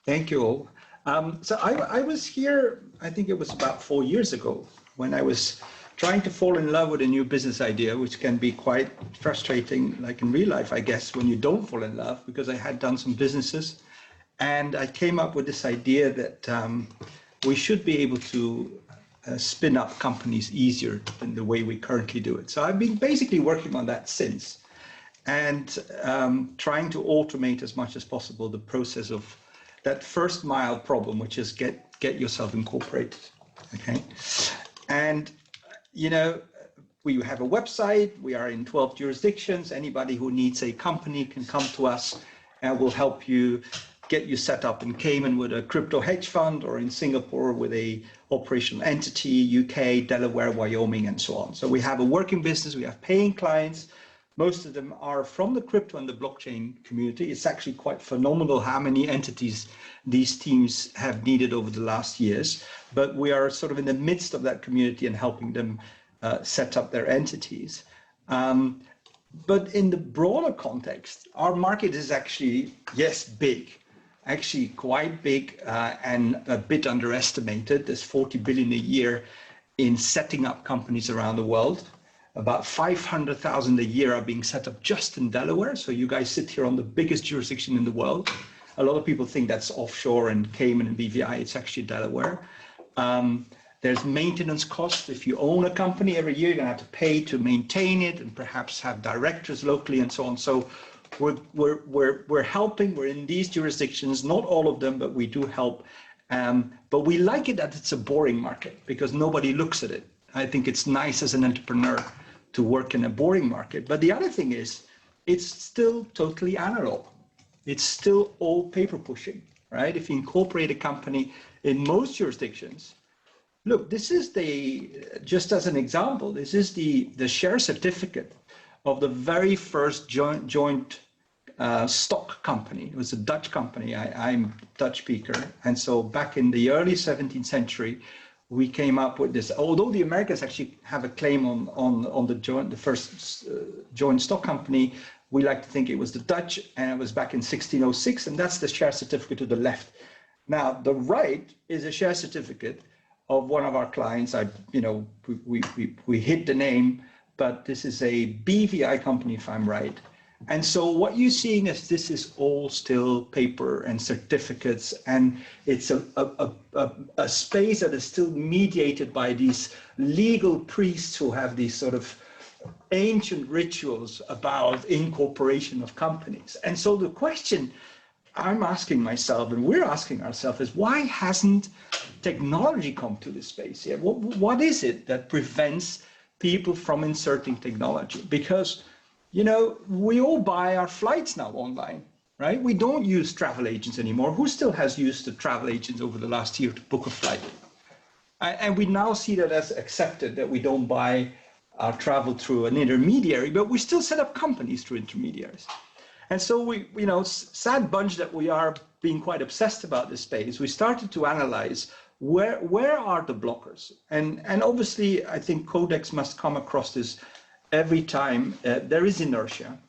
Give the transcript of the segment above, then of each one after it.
Thank you all. So I was here, I think it was about 4 years ago, when I was trying to fall in love with a new business idea, which can be quite frustrating, like in real life, I guess, when you don't fall in love, because I had done some businesses. And I came up with this idea that we should be able to spin up companies easier than the way we currently do it. So I've been basically working on that since, and trying to automate as much as possible the process of that first mile problem, which is get yourself incorporated. Okay, and you know, we have a website. We are in 12 jurisdictions. Anybody who needs a company can come to us, and we'll help you get you set up in Cayman with a crypto hedge fund, or in Singapore with a operational entity, UK, Delaware, Wyoming, and so on. So we have a working business. We have paying clients. Most of them are from the crypto and the blockchain community. It's actually quite phenomenal how many entities these teams have needed over the last years. But we are sort of in the midst of that community and helping them set up their entities. But in the broader context, our market is actually, yes, big, actually quite big and a bit underestimated. There's 40 billion a year in setting up companies around the world. About 500,000 a year are being set up just in Delaware. So you guys sit here on the biggest jurisdiction in the world. A lot of people think that's offshore and Cayman and BVI. It's actually Delaware. There's maintenance costs. If you own a company every year, you're going to have to pay to maintain it and perhaps have directors locally and so on. So we're helping. We're in these jurisdictions, not all of them, but we do help. But we like it that it's a boring market because nobody looks at it. I think it's nice as an entrepreneur to work in a boring market. But the other thing is, it's still totally analog. It's still all paper pushing, right? If you incorporate a company in most jurisdictions, look, this is just as an example, this is the share certificate of the very first joint stock company. It was a Dutch company. I'm Dutch speaker. And so back in the early 17th century, we came up with this, although the Americans actually have a claim on the first joint stock company, we like to think it was the Dutch, and it was back in 1606, and that's the share certificate to the left. Now, the right is a share certificate of one of our clients. We hid the name, but this is a BVI company, if I'm right. And so what you're seeing is this is all still paper and certificates, and it's a space that is still mediated by these legal priests who have these sort of ancient rituals about incorporation of companies. And so the question I'm asking myself, and we're asking ourselves, is why hasn't technology come to this space yet? What is it that prevents people from inserting technology? Because you know, we all buy our flights now online, right? We don't use travel agents anymore. Who still has used the travel agents over the last year to book a flight? And we now see that as accepted, that we don't buy our travel through an intermediary, but we still set up companies through intermediaries. And so we, you know, sad bunch that we are being quite obsessed about this space. We started to analyze where are the blockers? And obviously, I think CodeX must come across this every time. There is inertia.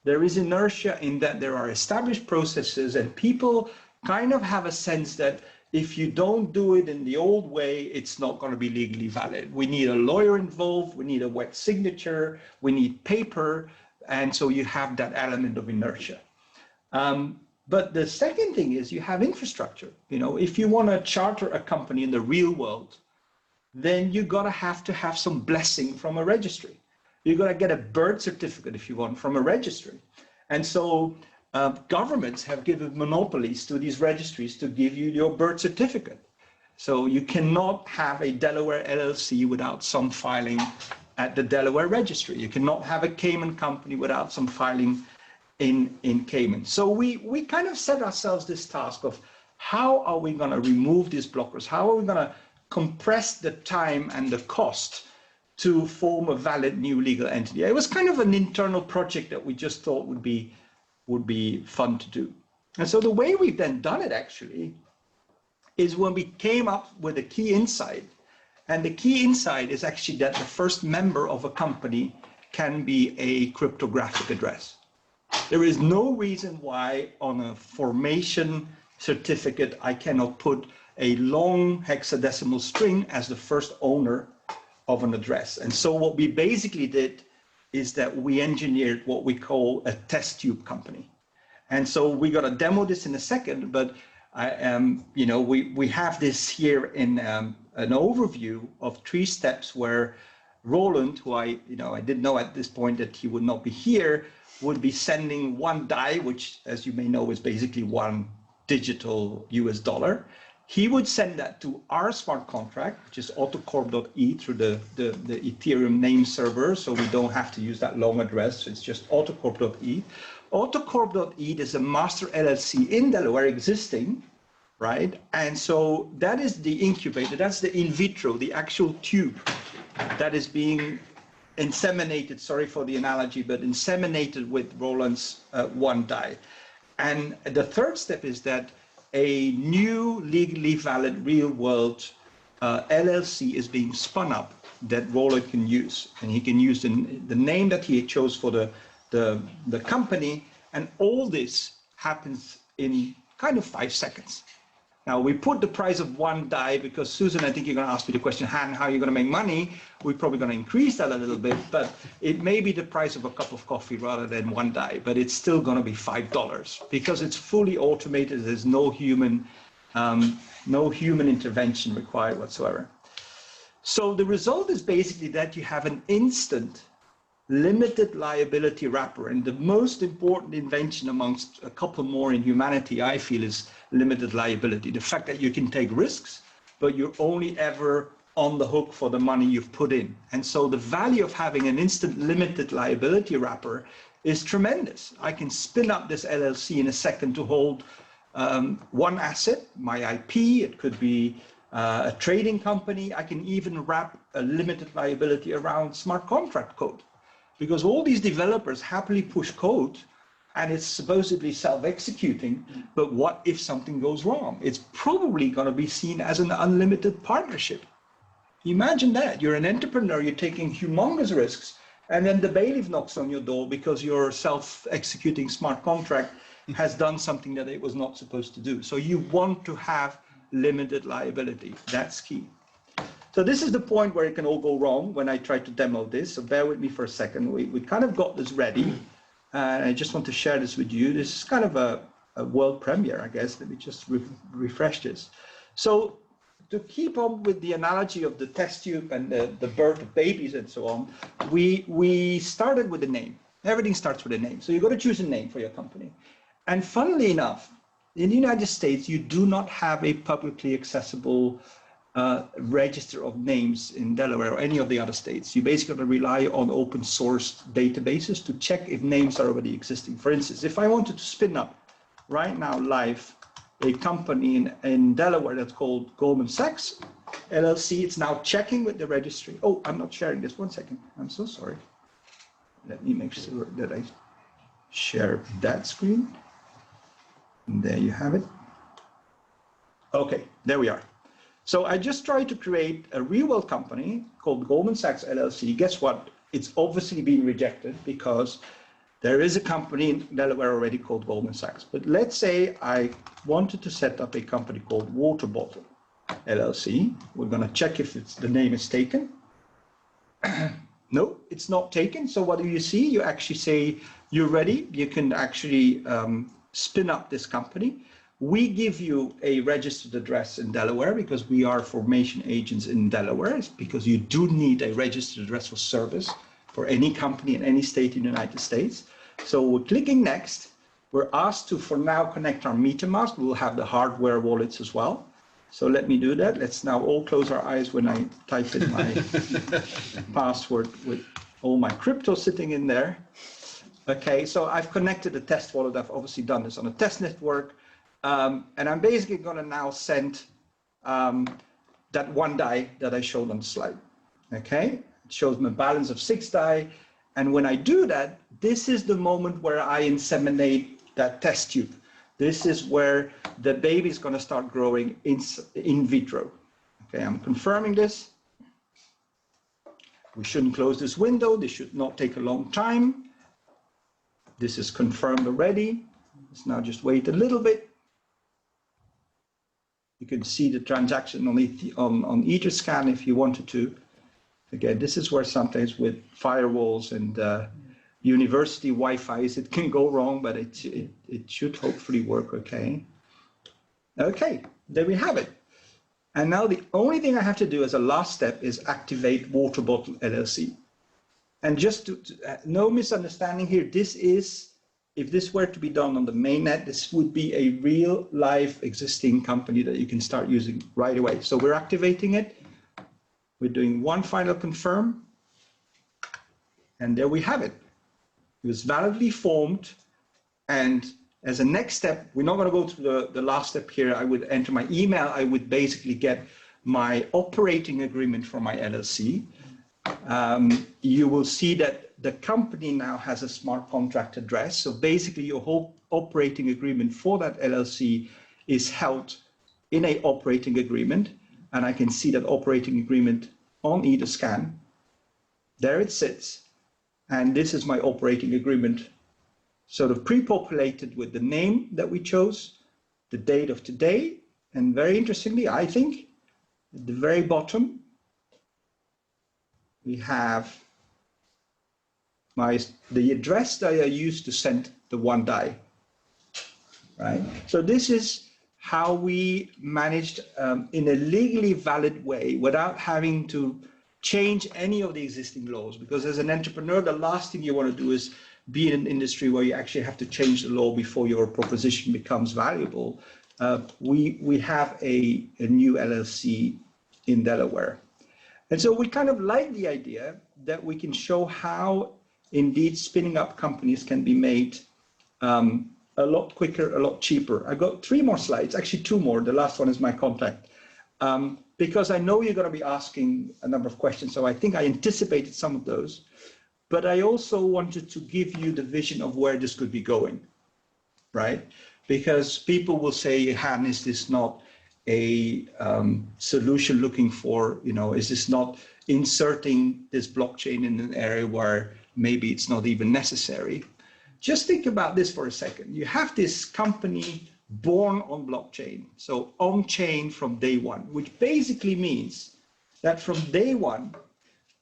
There is inertia in that there are established processes, and people kind of have a sense that if you don't do it in the old way, it's not going to be legally valid. We need a lawyer involved. We need a wet signature. We need paper. And so you have that element of inertia. But the second thing is you have infrastructure. You know, if you want to charter a company in the real world, then you're going to have some blessing from a registry. You're going to get a birth certificate, if you want, from a registry. And so governments have given monopolies to these registries to give you your birth certificate. So you cannot have a Delaware LLC without some filing at the Delaware registry. You cannot have a Cayman company without some filing in Cayman. So we kind of set ourselves this task of how are we going to remove these blockers? How are we going to compress the time and the cost to form a valid new legal entity? It was kind of an internal project that we just thought would be fun to do. And so the way we've then done it actually is when we came up with a key insight. And the key insight is actually that the first member of a company can be a cryptographic address. There is no reason why on a formation certificate, I cannot put a long hexadecimal string as the first owner of an address. And so what we basically did is that we engineered what we call a test tube company. And so we're going to demo this in a second, but we have this here in an overview of 3 steps where Roland, who I didn't know at this point that he would not be here, would be sending 1 DAI, which, as you may know, is basically 1 digital US dollar. He would send that to our smart contract, which is autocorp.e through the Ethereum name server, so we don't have to use that long address. It's just autocorp.e. Autocorp.e is a master LLC in Delaware existing, right? And so that is the incubator, that's the in vitro, the actual tube that is being inseminated, sorry for the analogy, but inseminated with Roland's 1 DAI. And the third step is that a new legally valid real world LLC is being spun up that Roland can use. And he can use the name that he chose for the company. And all this happens in kind of 5 seconds. Now, we put the price of 1 DAI because, Susan, I think you're going to ask me the question, Han, how are you going to make money? We're probably going to increase that a little bit, but it may be the price of a cup of coffee rather than 1 DAI, but it's still going to be $5 because it's fully automated. There's no human intervention required whatsoever. So the result is basically that you have an instant limited liability wrapper. And the most important invention amongst a couple more in humanity, I feel, is limited liability. The fact that you can take risks, but you're only ever on the hook for the money you've put in. And so the value of having an instant limited liability wrapper is tremendous. I can spin up this LLC in a second to hold 1 asset, my IP, it could be a trading company. I can even wrap a limited liability around smart contract code. Because all these developers happily push code and it's supposedly self-executing, but what if something goes wrong? It's probably going to be seen as an unlimited partnership. Imagine that. You're an entrepreneur, you're taking humongous risks, and then the bailiff knocks on your door because your self-executing smart contract has done something that it was not supposed to do. So you want to have limited liability. That's key. So this is the point where it can all go wrong when I try to demo this. So bear with me for a second. We kind of got this ready. And I just want to share this with you. This is kind of a world premiere, I guess. Let me just refresh this. So to keep on with the analogy of the test tube and the birth of babies and so on, we started with a name. Everything starts with a name. So you've got to choose a name for your company. And funnily enough, in the United States, you do not have a publicly accessible register of names in Delaware or any of the other states. You basically rely on open source databases to check if names are already existing. For instance, if I wanted to spin up right now live a company in Delaware that's called Goldman Sachs LLC, it's now checking with the registry. Oh, I'm not sharing this. 1 second. I'm so sorry. Let me make sure that I share that screen. And there you have it. Okay, there we are. So I just tried to create a real world company called Goldman Sachs LLC. Guess what? It's obviously been rejected because there is a company in Delaware already called Goldman Sachs. But let's say I wanted to set up a company called Water Bottle LLC. We're going to check if the name is taken. No, it's not taken. So what do you see? You actually say you're ready. You can actually spin up this company. We give you a registered address in Delaware because we are formation agents in Delaware, because you do need a registered address for service for any company in any state in the United States. So we're clicking next. We're asked to, for now, connect our MetaMask. We'll have the hardware wallets as well. So let me do that. Let's now all close our eyes when I type in my password with all my crypto sitting in there. Okay, so I've connected a test wallet. I've obviously done this on a test network. And I'm basically going to now send that 1 DAI that I showed on the slide. Okay, it shows me a balance of 6 DAI. And when I do that, this is the moment where I inseminate that test tube. This is where the baby is going to start growing in vitro. Okay, I'm confirming this. We shouldn't close this window. This should not take a long time. This is confirmed already. Let's now just wait a little bit. You can see the transaction on Etherscan if you wanted to. Again, this is where sometimes with firewalls and university Wi-Fi's it can go wrong, but it should hopefully work okay. Okay, there we have it. And now the only thing I have to do as a last step is activate Water Bottle LLC. And just to no misunderstanding here, this is, if this were to be done on the mainnet, this would be a real live existing company that you can start using right away. So we're activating it. We're doing one final confirm. And there we have it. It was validly formed. And as a next step, we're not going to go through the last step here. I would enter my email. I would basically get my operating agreement from my LLC. You will see that the company now has a smart contract address. So basically your whole operating agreement for that LLC is held in a operating agreement. And I can see that operating agreement on Etherscan. There it sits. And this is my operating agreement, sort of pre-populated with the name that we chose, the date of today, and very interestingly, I think, at the very bottom, we have the address that I used to send the one die, right? So this is how we managed in a legally valid way without having to change any of the existing laws, because as an entrepreneur, the last thing you want to do is be in an industry where you actually have to change the law before your proposition becomes valuable. We have a new LLC in Delaware. And so we kind of like the idea that we can show how indeed spinning up companies can be made a lot quicker, a lot cheaper. I've got 3 more slides, actually 2 more. The last one is my contact. Because I know you're going to be asking a number of questions, so I think I anticipated some of those. But I also wanted to give you the vision of where this could be going, right? Because people will say, Han, is this not a solution looking for, is this not inserting this blockchain in an area where maybe it's not even necessary? Just think about this for a second. You have this company born on blockchain, so on-chain from day one, which basically means that from day one,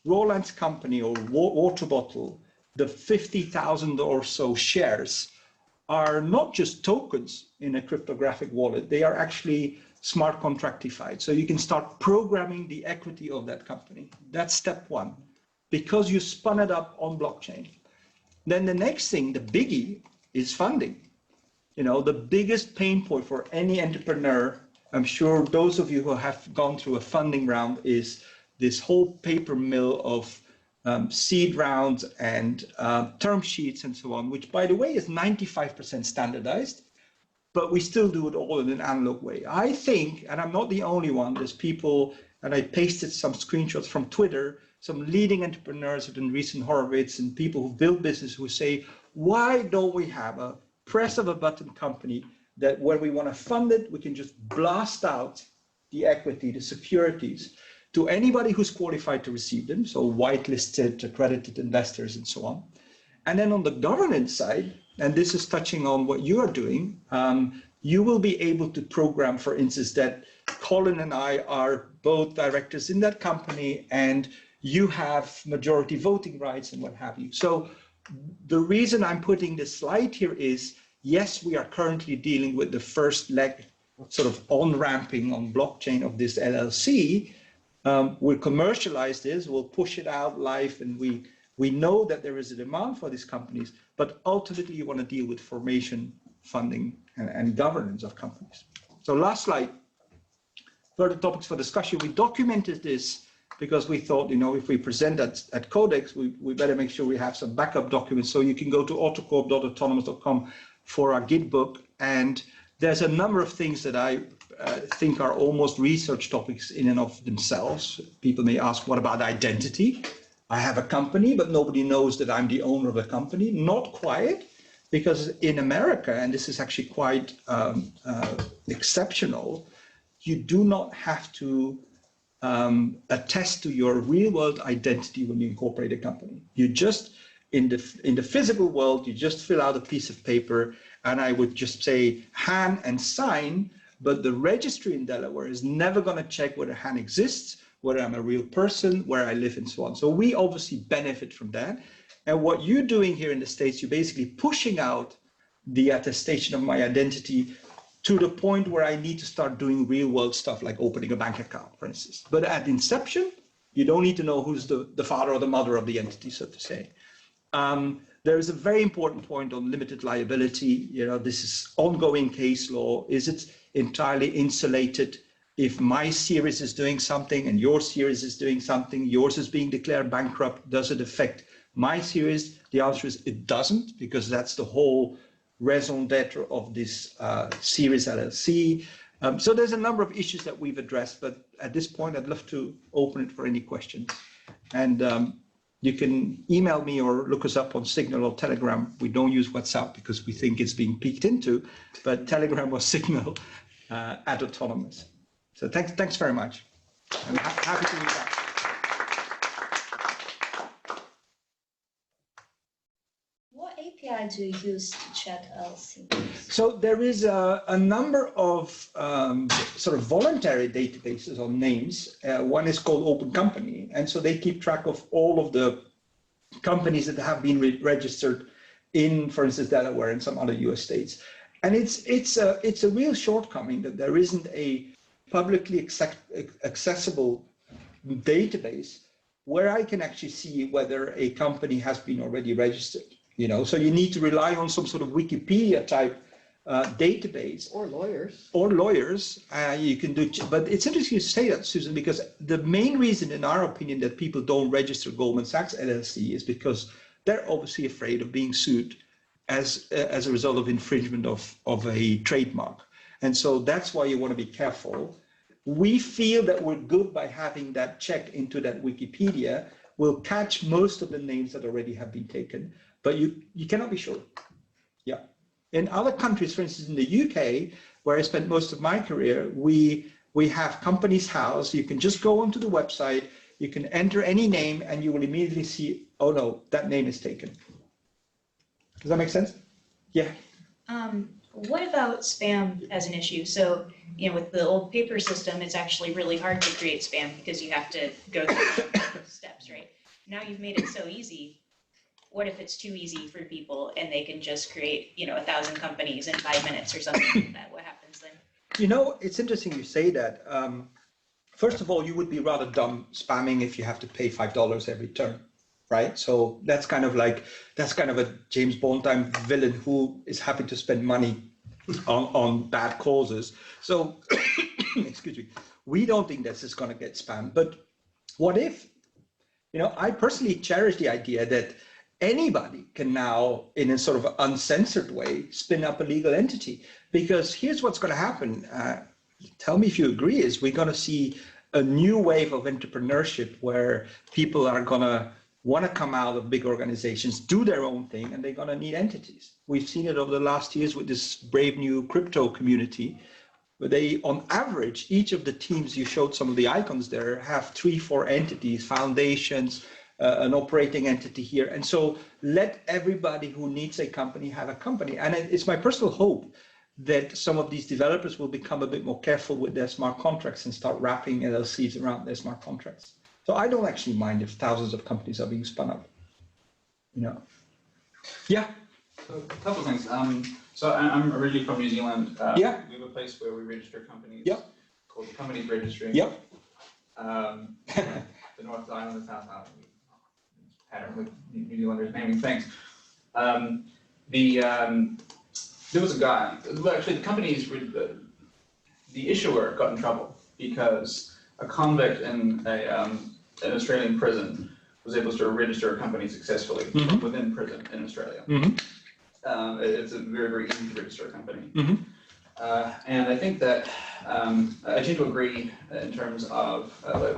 Roland's company or Water Bottle, the 50,000 or so shares are not just tokens in a cryptographic wallet, they are actually smart contractified. So you can start programming the equity of that company. That's step one, because you spun it up on blockchain. Then the next thing, the biggie, is funding. The biggest pain point for any entrepreneur, I'm sure those of you who have gone through a funding round, is this whole paper mill of seed rounds and term sheets and so on, which by the way is 95% standardized, but we still do it all in an analog way. I think, and I'm not the only one, there's people, and I pasted some screenshots from Twitter, some leading entrepreneurs within recent Horowitz and people who build business who say, why don't we have a press of a button company that when we want to fund it, we can just blast out the equity, the securities, to anybody who's qualified to receive them, so whitelisted, accredited investors, and so on. And then on the governance side, and this is touching on what you are doing, you will be able to program, for instance, that Colin and I are both directors in that company, and you have majority voting rights and what have you. So the reason I'm putting this slide here is, yes, we are currently dealing with the first leg, sort of on-ramping on blockchain of this LLC. We'll commercialize this, we'll push it out live, and we know that there is a demand for these companies, but ultimately you want to deal with formation, funding, and governance of companies. So last slide, further topics for discussion. We documented this because we thought, if we present that at CodeX, we better make sure we have some backup documents. So you can go to autocorp.otonomos.com for our Git book. And there's a number of things that I think are almost research topics in and of themselves. People may ask, what about identity? I have a company, but nobody knows that I'm the owner of a company. Not quite, because in America, and this is actually quite exceptional, you do not have to attest to your real world identity when you incorporate a company. You just, in the physical world, you just fill out a piece of paper, and I would just say hand and sign But the registry in Delaware is never going to check whether Han exists, whether I'm a real person, where I live, and so on. So we obviously benefit from that. And what you're doing here in the States, you're basically pushing out the attestation of my identity to the point where I need to start doing real world stuff like opening a bank account, for instance. But at inception, you don't need to know who's the father or the mother of the entity, so to say. There is a very important point on limited liability. This is ongoing case law. Is it entirely insulated? If my series is doing something and your series is doing something, yours is being declared bankrupt, does it affect my series? The answer is it doesn't, because that's the whole raison d'etre of this series LLC. So there's a number of issues that we've addressed, but at this point, I'd love to open it for any questions. And you can email me or look us up on Signal or Telegram. We don't use WhatsApp because we think it's being peeked into, but Telegram or Signal at Otonomos. So thanks very much. I'm happy to be back. What API do you use to chat LLC? So there is a number of sort of voluntary databases on names. One is called Open Company, and so they keep track of all of the companies that have been registered in, for instance, Delaware and some other U.S. states. And it's a real shortcoming that there isn't a publicly accessible database where I can actually see whether a company has been already registered. So you need to rely on some sort of Wikipedia type database. Or lawyers. Or lawyers. You can do, but it's interesting you say that, Susan, because the main reason, in our opinion, that people don't register Goldman Sachs LLC is because they're obviously afraid of being sued as a result of infringement of a trademark. And so that's why you want to be careful. We feel that we're good by having that check into that Wikipedia. We'll catch most of the names that already have been taken, but you cannot be sure. Yeah. In other countries, for instance, in the UK, where I spent most of my career, we have Companies House. You can just go onto the website, you can enter any name, and you will immediately see, oh no, that name is taken. Does that make sense? Yeah. What about spam as an issue? So, with the old paper system, it's actually really hard to create spam because you have to go through steps, right? Now you've made it so easy. What if it's too easy for people and they can just create, 1,000 companies in 5 minutes or something like that? What happens then? It's interesting you say that. First of all, you would be rather dumb spamming if you have to pay $5 every turn, right? So that's kind of a James Bond type villain who is happy to spend money on bad causes. So, excuse me, we don't think this is going to get spammed. But what if, I personally cherish the idea that anybody can now, in a sort of uncensored way, spin up a legal entity. Because here's what's going to happen. Tell me if you agree, is we're going to see a new wave of entrepreneurship where people are going to want to come out of big organizations, do their own thing, and they're going to need entities. We've seen it over the last years with this brave new crypto community, where they, on average, each of the teams, you showed some of the icons there, have 3-4 entities, foundations, an operating entity here. And so let everybody who needs a company have a company. And it's my personal hope that some of these developers will become a bit more careful with their smart contracts and start wrapping LLCs around their smart contracts. So I don't actually mind if thousands of companies are being spun up. Yeah. So a couple of things. So I'm originally from New Zealand. Yeah. We have a place where we register companies. Yep. Called the Companies Registry. Yep. The North Island and the South Island. Pattern with New Zealanders naming things. There was a guy. Well, actually, the companies, the issuer got in trouble because a convict in an Australian prison was able to register a company successfully within prison in Australia. It's a very, very easy to register a company. And I think that I tend to agree in terms of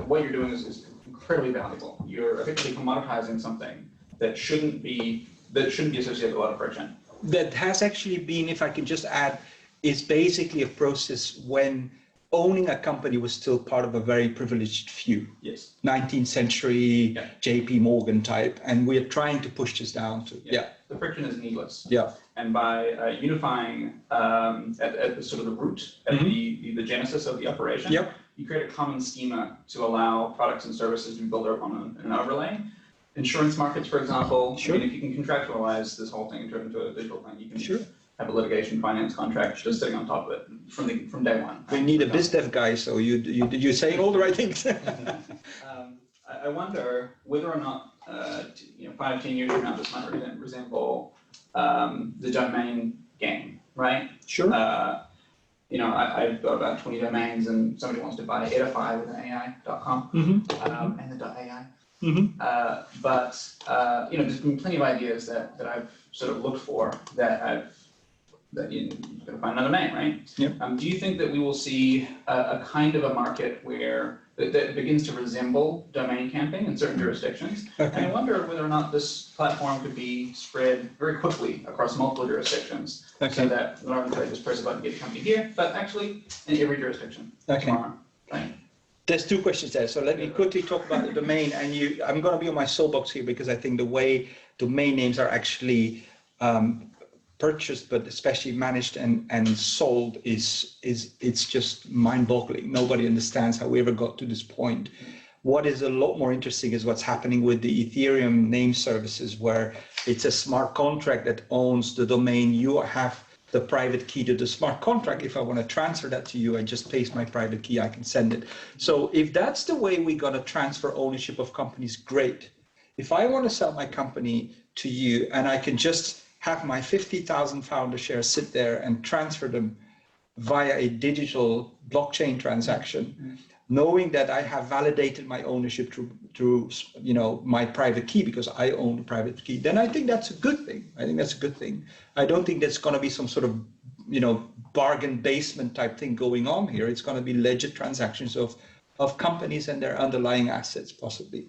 what you're doing is incredibly valuable. You're effectively commoditizing something that shouldn't be associated with a lot of friction. That has actually been, if I can just add, is basically a process when owning a company was still part of a very privileged few. Yes. 19th century Yeah. JP Morgan type, and we're trying to push this down to, The friction is needless. Yeah. And by unifying at the sort of the root, at the genesis of the operation, Yep. you create a common schema to allow products and services to be built on an overlay. Insurance markets, for example, Sure. I mean, if you can contractualize this whole thing and turn it into a digital thing, you can Sure. have a litigation finance contract just sitting on top of it from day one. We need a biz dev guy, so you're saying all the right things. I wonder whether or not, 5, 10 years from now, this might resemble the domain game, right? Sure. I've got about 20 domains, and somebody wants to buy Edify with an AI.com and the .ai. There's been plenty of ideas that I've sort of looked for that you've got to find another domain, right? Yep. Do you think that we will see a kind of a market where that begins to resemble domain camping in certain jurisdictions? Okay. And I wonder whether or not this platform could be spread very quickly across multiple jurisdictions, so that not only could I just press a button and get a company here, but actually in every jurisdiction tomorrow, right? There's two questions there. So let me quickly talk about the domain. And I'm going to be on my soapbox here because I think the way domain names are actually purchased, but especially managed and sold it's just mind-boggling. Nobody understands how we ever got to this point. What is a lot more interesting is what's happening with the Ethereum name services, where it's a smart contract that owns the domain. You have the private key to the smart contract. If I want to transfer that to you, I just paste my private key, I can send it. So if that's the way we got to transfer ownership of companies, great. If I want to sell my company to you and I can just have my 50,000 founder shares sit there and transfer them via a digital blockchain transaction, knowing that I have validated my ownership through my private key because I own the private key, then I think that's a good thing. I don't think there's going to be some sort of bargain basement type thing going on here. It's going to be legit transactions of companies and their underlying assets possibly.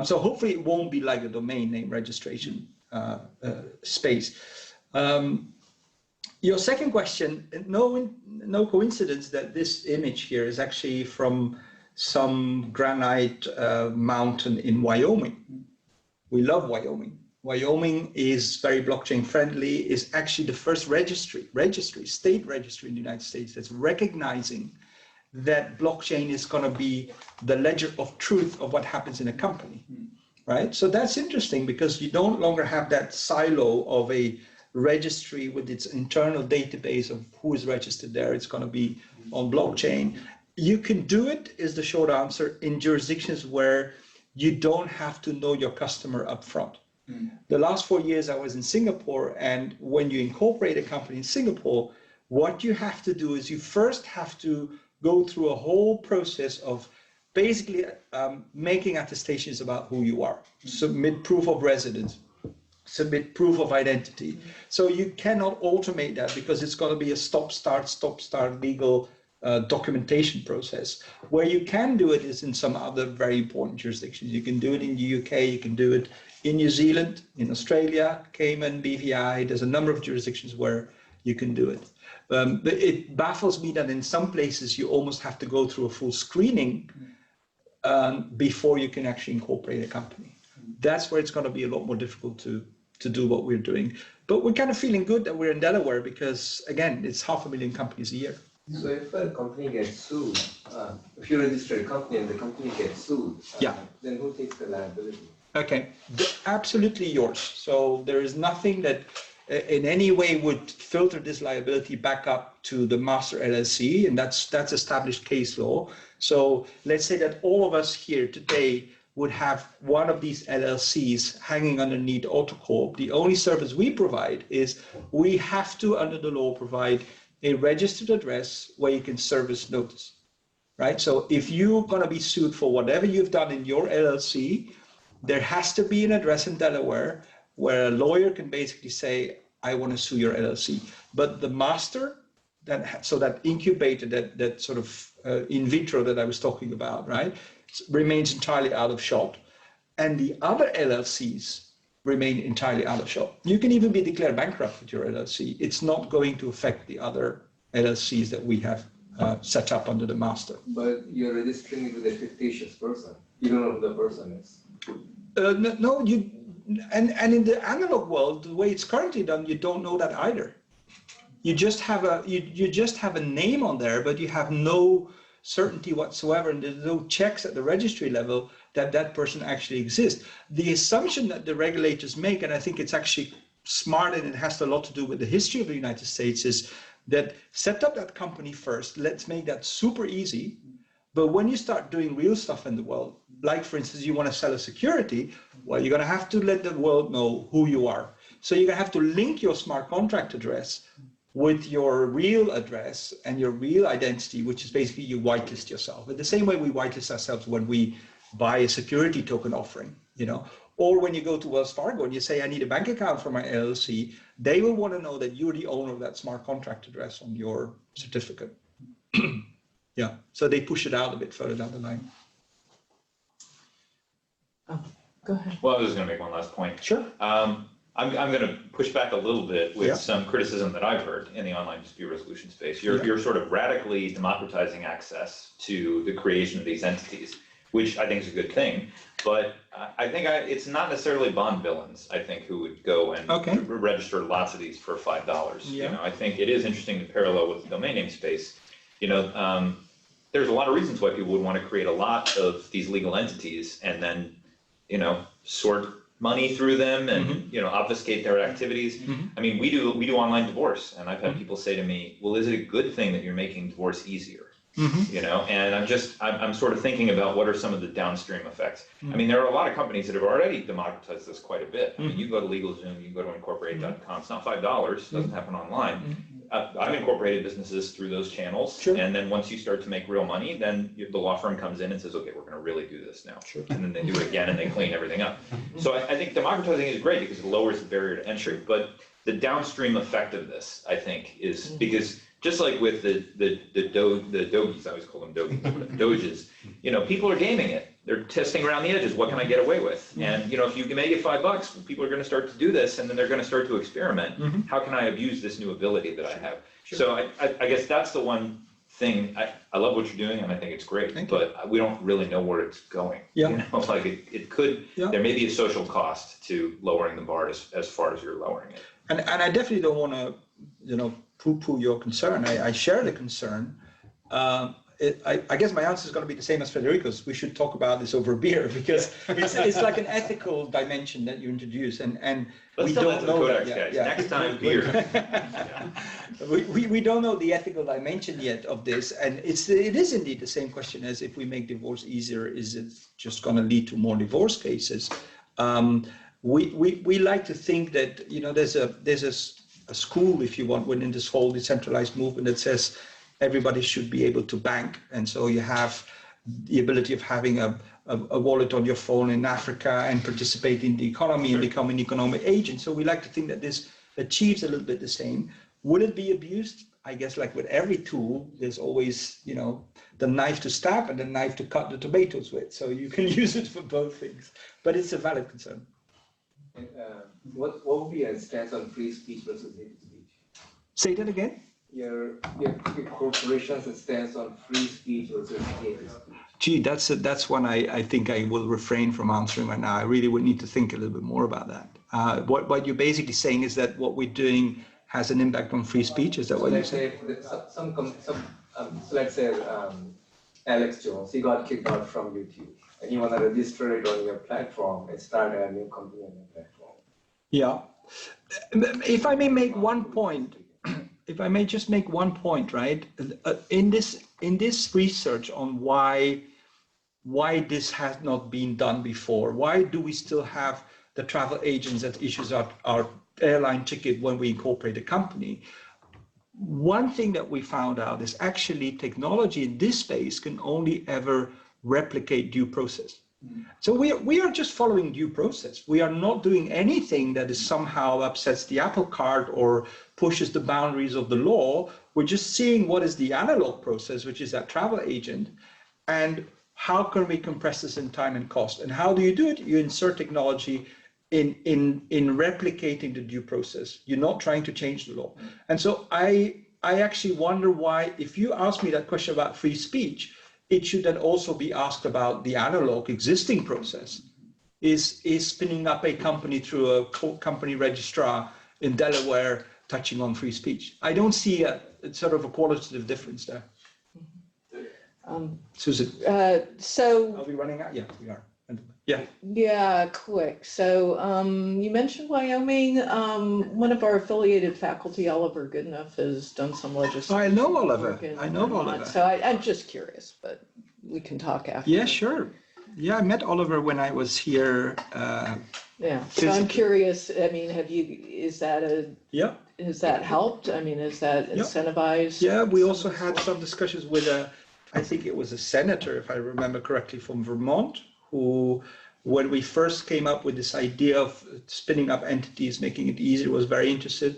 So hopefully it won't be like a domain name registration space. Your second question, no coincidence that this image here is actually from some granite mountain in Wyoming. We love Wyoming. Wyoming is very blockchain friendly, is actually the first state registry in the United States that's recognizing that blockchain is going to be the ledger of truth of what happens in a company, right? So that's interesting because you don't longer have that silo of a registry with its internal database of who is registered there. It's going to be on blockchain. You can do it, is the short answer, in jurisdictions where you don't have to know your customer up front. The last 4 years I was in Singapore, and when you incorporate a company in Singapore, what you have to do is you first have to go through a whole process of basically making attestations about who you are, submit proof of residence, submit proof of identity. So you cannot automate that because it's going to be a stop-start legal documentation process. Where you can do it is in some other very important jurisdictions. You can do it in the UK, you can do it in New Zealand, in Australia, Cayman, BVI. There's a number of jurisdictions where you can do it. It baffles me that in some places you almost have to go through a full screening before you can actually incorporate a company. That's where it's going to be a lot more difficult to do what we're doing. But we're kind of feeling good that we're in Delaware because, again, it's 500,000 companies a year. So if a company gets sued, if you register a company and the company gets sued, then who takes the liability? Okay, absolutely yours. So there is nothing that in any way would filter this liability back up to the master LLC, and that's established case law. So let's say that all of us here today would have one of these LLCs hanging underneath OtoCo. The only service we provide is we have to, under the law, provide a registered address where you can service notice, right? So if you're going to be sued for whatever you've done in your LLC, there has to be an address in Delaware where a lawyer can basically say, I want to sue your LLC. But the master, that incubator, that sort of in vitro that I was talking about, right, remains entirely out of shot. And the other LLCs remain entirely out of shot. You can even be declared bankrupt with your LLC. It's not going to affect the other LLCs that we have set up under the master. But you're registering it with a fictitious person. You don't know who the person is. No, and in the analog world, the way it's currently done, you don't know that either. You just have a name on there, but you have no certainty whatsoever, and there's no checks at the registry level that that person actually exists. The assumption that the regulators make, and I think it's actually smart and it has a lot to do with the history of the United States, is that set up that company first, let's make that super easy. But when you start doing real stuff in the world, like for instance, you want to sell a security, well, you're going to have to let the world know who you are. So you're going to have to link your smart contract address with your real address and your real identity, which is basically you whitelist yourself. In the same way we whitelist ourselves when we buy a security token offering, or when you go to Wells Fargo and you say, I need a bank account for my LLC, they will want to know that you're the owner of that smart contract address on your certificate. Yeah, so they push it out a bit further down the line. Oh, go ahead. Well, I was going to make one last point. Sure. I'm going to push back a little bit with some criticism that I've heard in the online dispute resolution space. You're sort of radically democratizing access to the creation of these entities, which I think is a good thing. But I think it's not necessarily bond villains, I think, who would go and register lots of these for $5. Yeah. I think it is interesting to parallel with the domain name space. There's a lot of reasons why people would want to create a lot of these legal entities and then, sort money through them and obfuscate their activities. I mean, we do online divorce, and I've had people say to me, well, is it a good thing that you're making divorce easier? And I'm sort of thinking about what are some of the downstream effects. I mean, there are a lot of companies that have already democratized this quite a bit. I mean, you go to LegalZoom, you go to incorporate.com, it's not $5, it doesn't happen online. I've incorporated businesses through those channels, and then once you start to make real money, then the law firm comes in and says, okay, we're going to really do this now. And then they do it again and they clean everything up. So I think democratizing is great because it lowers the barrier to entry, but the downstream effect of this, I think, is because just like with the dogies, I always call them dogies, but doges, people are gaming it. They're testing around the edges. What can I get away with? And if you can make it $5, people are going to start to do this, and then they're going to start to experiment. How can I abuse this new ability that I have? So I guess that's the one thing. I love what you're doing, and I think it's great. But we don't really know where it's going. Like it could. There may be a social cost to lowering the bar as far as you're lowering it. And I definitely don't want to, poo-poo your concern. I share the concern. I guess my answer is going to be the same as Federico's. We should talk about this over a beer because it's like an ethical dimension that you introduce, and Let's we don't know CodeX that. guys. Next time, beer. We don't know the ethical dimension yet of this, and it is indeed the same question as if we make divorce easier, is it just going to lead to more divorce cases? We like to think that there's a school, if you want, within this whole decentralized movement that says everybody should be able to bank, and so you have the ability of having a wallet on your phone in Africa and participate in the economy and become an economic agent. So we like to think that this achieves a little bit the same. Will it be abused? I guess like with every tool, there's always the knife to stab and the knife to cut the tomatoes with. So you can use it for both things, but it's a valid concern. And, what would be your stance on free speech versus hate speech? Say that again? Your corporation's stance on free speech versus hate speech. Gee, that's one I think I will refrain from answering right now. I really would need to think a little bit more about that. What you're basically saying is that what we're doing has an impact on free speech. Is that what you're saying? Let's say Alex Jones, he got kicked out from YouTube, and you want to register it on your platform and start a new company on your platform. Yeah. If I may make one point. If I may just make one point, right? In this research on why this has not been done before, why do we still have the travel agents that issues our airline ticket when we incorporate a company? One thing that we found out is actually technology in this space can only ever replicate due process. So we are just following due process. We are not doing anything that is somehow upsets the apple cart or pushes the boundaries of the law. We're just seeing what is the analog process, which is that travel agent, and how can we compress this in time and cost? And how do you do it? You insert technology in replicating the due process. You're not trying to change the law. And so I I actually wonder why, if you ask me that question about free speech, it should then also be asked about the analog existing process. Is spinning up a company through a company registrar in Delaware touching on free speech? I don't see a sort of a qualitative difference there. Susan, So, are we running out? Yeah, we are. Yeah. yeah, quick. So you mentioned Wyoming. One of our affiliated faculty, Oliver Goodenough, has done some legislation. I know Oliver. work in I know Vermont. Oliver. So I'm just curious, but we can talk after. Yeah, sure. Yeah, I met Oliver when I was here. Yeah, so I'm curious, I mean, has that helped? I mean, is that incentivized? Yeah, we also had some discussions with I think it was a senator, if I remember correctly, from Vermont, who, when we first came up with this idea of spinning up entities, making it easier, was very interested,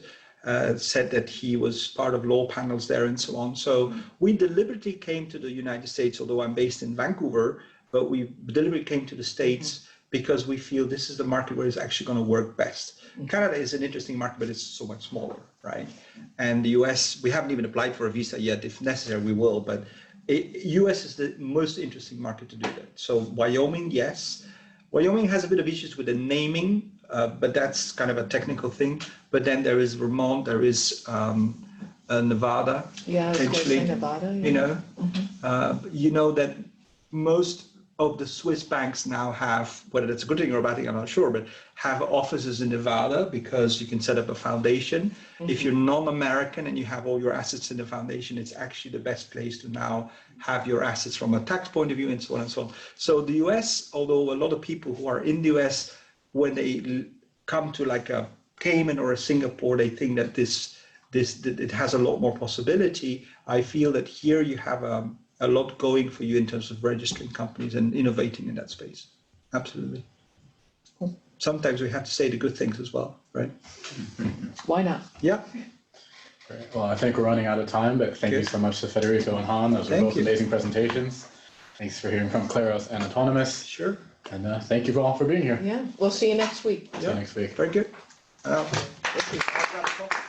said that he was part of law panels there and so on. So we deliberately came to the United States, although I'm based in Vancouver, but we deliberately came to the States because we feel this is the market where it's actually going to work best. Canada is an interesting market, but it's so much smaller, right? And the US, we haven't even applied for a visa yet. If necessary, we will, but US is the most interesting market to do that. So Wyoming, yes. Wyoming has a bit of issues with the naming, but that's kind of a technical thing. But then there is Vermont, there is Nevada. Yeah, I was going to say Nevada. Yeah. You know that most of the Swiss banks now have, whether that's a good thing or a bad thing, I'm not sure, but have offices in Nevada because you can set up a foundation. If you're non-American and you have all your assets in the foundation, it's actually the best place to now have your assets from a tax point of view and so on and so on. So the US, although a lot of people who are in the US, when they come to like a Cayman or a Singapore, they think that it has a lot more possibility. I feel that here you have a lot going for you in terms of registering companies and innovating in that space. Absolutely. Sometimes we have to say the good things as well, right? Why not? Yeah. Great. Well, I think we're running out of time, but thank you so much to Federico and Han. Those were both amazing presentations. Thanks for hearing from Claros and Otonomos. Sure. And thank you all for being here. Yeah, we'll see you next week. See you next week. Very good. Thank you.